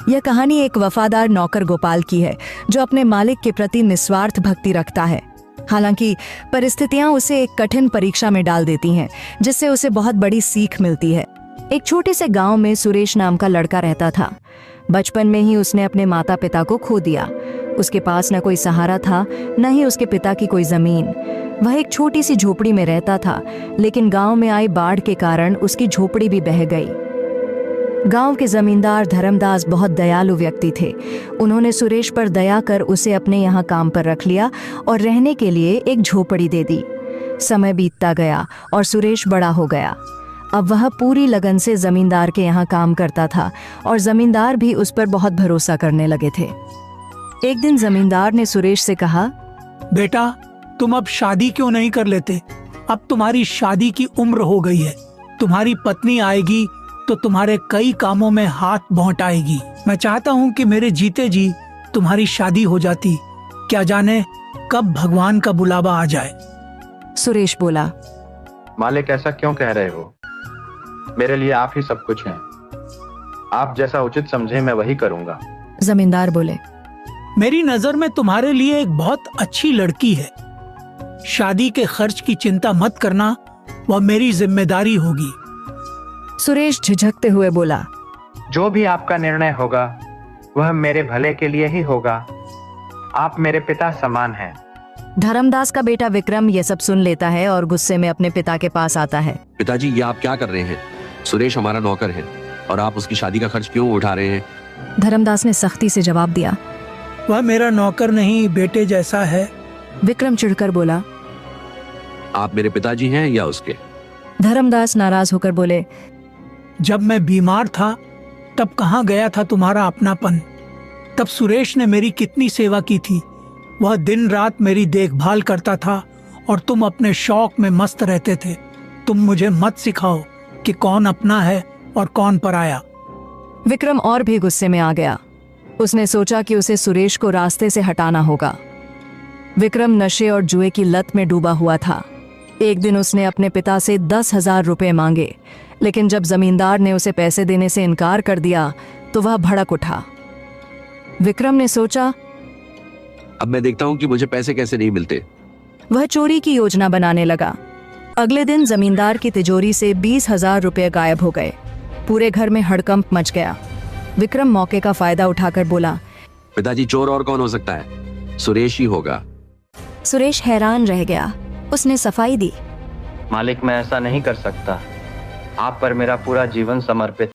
यह कहानी एक वफादार नौकर गोपाल की है जो अपने मालिक के प्रति निस्वार्थ भक्ति रखता है। हालांकि परिस्थितियां उसे एक कठिन परीक्षा में डाल देती हैं, जिससे उसे बहुत बड़ी सीख मिलती है। एक छोटे से गांव में सुरेश नाम का लड़का रहता था। बचपन में ही उसने अपने माता पिता को खो दिया। उसके पास न कोई सहारा था, न ही उसके पिता की कोई जमीन। वह एक छोटी सी झोपड़ी में रहता था, लेकिन गांव में आई बाढ़ के कारण उसकी झोपड़ी भी बह गई। गांव के जमींदार धर्मदास बहुत दयालु व्यक्ति थे। उन्होंने सुरेश पर दया कर उसे अपने यहाँ काम पर रख लिया और रहने के लिए एक झोपड़ी दे दी। समय बीतता गया और सुरेश बड़ा हो गया। अब वह पूरी लगन से जमींदार के यहाँ काम करता था और जमींदार भी उस पर बहुत भरोसा करने लगे थे। एक दिन जमींदार ने सुरेश से कहा, बेटा, तुम अब शादी क्यों नहीं कर लेते? अब तुम्हारी शादी की उम्र हो गई है। तुम्हारी पत्नी आएगी तो तुम्हारे कई कामों में हाथ बौंटाएगी। मैं चाहता हूँ कि मेरे जीते जी तुम्हारी शादी हो जाती। क्या जाने कब भगवान का बुलावा आ जाए। सुरेश बोला, मालिक, ऐसा क्यों कह रहे हो? मेरे लिए आप ही सब कुछ हैं। आप जैसा उचित समझे मैं वही करूँगा। जमींदार बोले, मेरी नजर में तुम्हारे लिए एक बहुत अच्छी लड़की है। शादी के खर्च की चिंता मत करना, वह मेरी जिम्मेदारी होगी। सुरेश झिझकते हुए बोला, जो भी आपका निर्णय होगा वह मेरे भले के लिए ही होगा। आप मेरे पिता समान हैं। धर्मदास का बेटा विक्रम यह सब सुन लेता है और गुस्से में अपने पिता के पास आता है। पिताजी, ये आप क्या कर रहे हैं? सुरेश हमारा नौकर है और आप उसकी शादी का खर्च क्यों उठा रहे हैं? धर्मदास ने सख्ती से जवाब दिया, वह मेरा नौकर नहीं, बेटे जैसा है। विक्रम चिढ़कर बोला, आप मेरे पिताजी हैं या उसके? धर्मदास नाराज होकर बोले, जब मैं बीमार था तब कहाँ गया था तुम्हारा अपनापन? तब सुरेश ने मेरी कितनी सेवा की थी। वह दिन रात मेरी देखभाल करता था और तुम अपने शौक में मस्त रहते थे। तुम मुझे मत सिखाओ कि कौन अपना है और कौन पराया। विक्रम और भी गुस्से में आ गया। उसने सोचा कि उसे सुरेश को रास्ते से हटाना होगा। विक्रम नशे और जुए की लत में डूबा हुआ था। एक दिन उसने अपने पिता से 10,000 रुपए मांगे, लेकिन जब जमींदार ने उसे पैसे देने से इनकार कर दिया तो वह भड़क उठा। विक्रम ने सोचा, अब मैं देखता हूँ कि मुझे पैसे कैसे नहीं मिलते। वह चोरी की योजना बनाने लगा। अगले दिन जमींदार की तिजोरी से 20,000 रुपए गायब हो गए। पूरे घर में हड़कंप मच गया। विक्रम मौके का फायदा उठाकर बोला, पिताजी, चोर और कौन हो सकता है? सुरेश ही होगा। सुरेश हैरान रह गया। उसने सफाई दी, मालिक, मैं ऐसा नहीं कर सकता। आप पर मेरा पूरा जीवन समर्पित